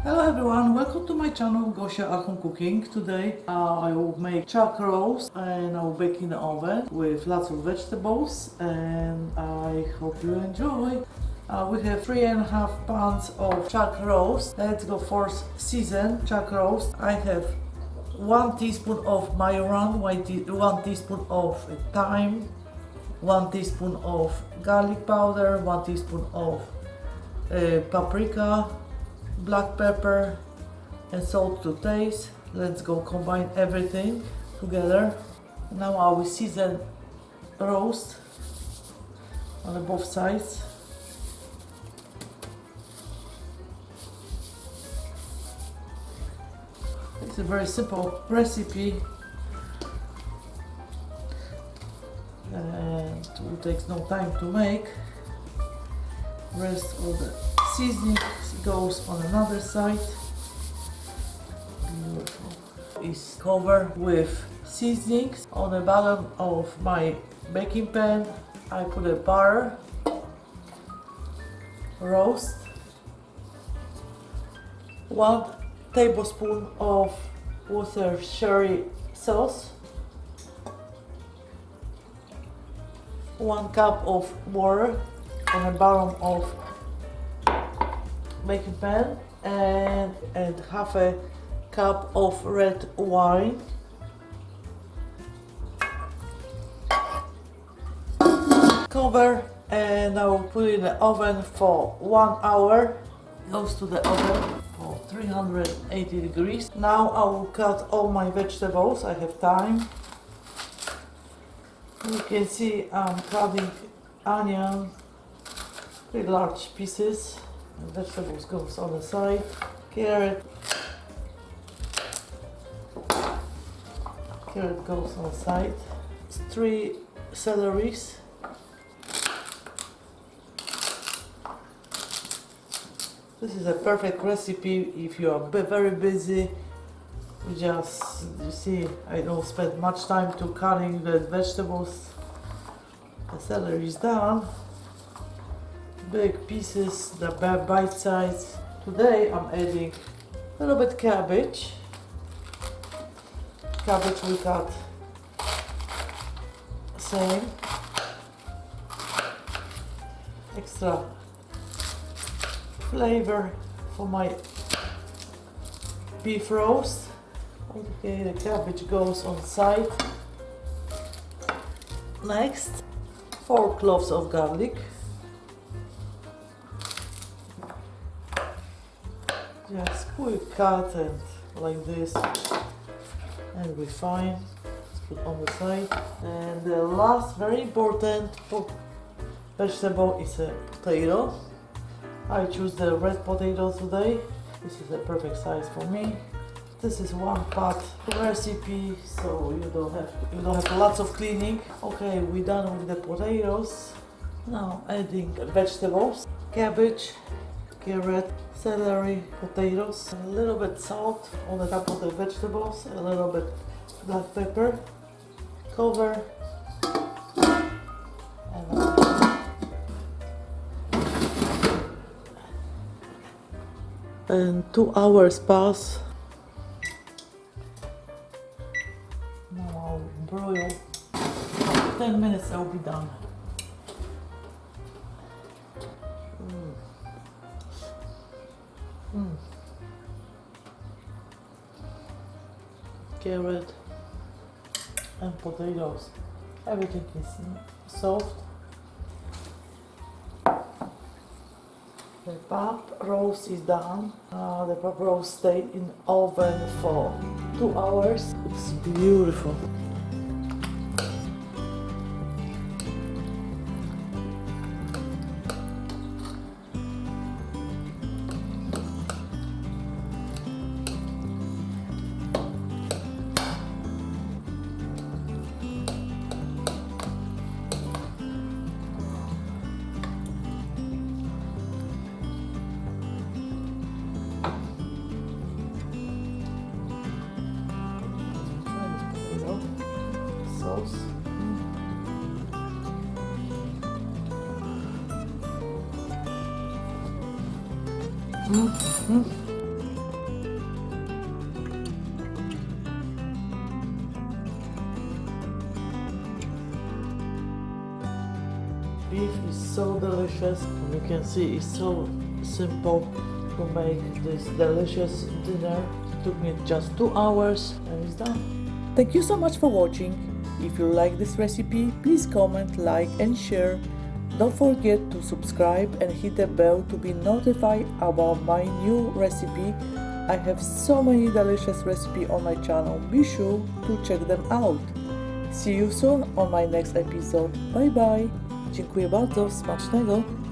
Hello everyone, welcome to my channel Gosia at Home Cooking. Today I will make chuck roast and I will bake in the oven with lots of vegetables and I hope you enjoy. We have 3.5 pounds of chuck roast. Let's go for seasoned chuck roast. I have 1 teaspoon of Marjoram, 1 teaspoon of thyme, 1 teaspoon of garlic powder, 1 teaspoon of paprika, black pepper and salt to taste. Let's go combine everything together. Now I will season roast on both sides. It's a very simple recipe and it takes no time to make. Rest of the seasoning goes on another side. Beautiful. Is covered with seasonings. On the bottom of my baking pan I put a butter, roast, 1 tablespoon of Worcestershire sauce, 1 cup of water on the bottom of baking pan and half a cup of red wine. Cover and I will put it in the oven for 1 hour. Goes to the oven for 380 degrees. Now I will cut all my vegetables. I have time. You can see I'm cutting onion, pretty large pieces. And vegetables goes on the side. Carrot goes on the side. 3 celeries. This is a perfect recipe if you are very busy. You see, I don't spend much time to cutting the vegetables. The celery is done. Big pieces, the bite size. Today I'm adding a little bit cabbage. Cabbage we cut same. Extra flavor for my beef roast. Okay, the cabbage goes on side. Next, 4 cloves of garlic. Just quick cut and like this and refine. Let's put on the side. And the last very important vegetable is a potato. I choose the red potato today. This is a perfect size for me. This is 1 pot recipe, so you don't have lots of cleaning. Okay, we're done with the potatoes. Now adding vegetables, cabbage, carrot, celery, potatoes, a little bit salt on the top of the vegetables, a little bit black pepper, cover, and 2 hours pass. Now I'll broil. 10 minutes I'll be done. Carrot and potatoes. Everything is soft. The pap roast is done. The pap roast stayed in oven for 2 hours. It's beautiful. Sauce. delicious. And you can see it's so simple to make this delicious dinner. It took me just 2 hours and it's done. Thank you so much for watching. If you like this recipe, please comment, like and share. Don't forget to subscribe and hit the bell to be notified about my new recipe. I have so many delicious recipes on my channel. Be sure to check them out. See you soon on my next episode. Bye bye. Dziękuję bardzo. Smacznego.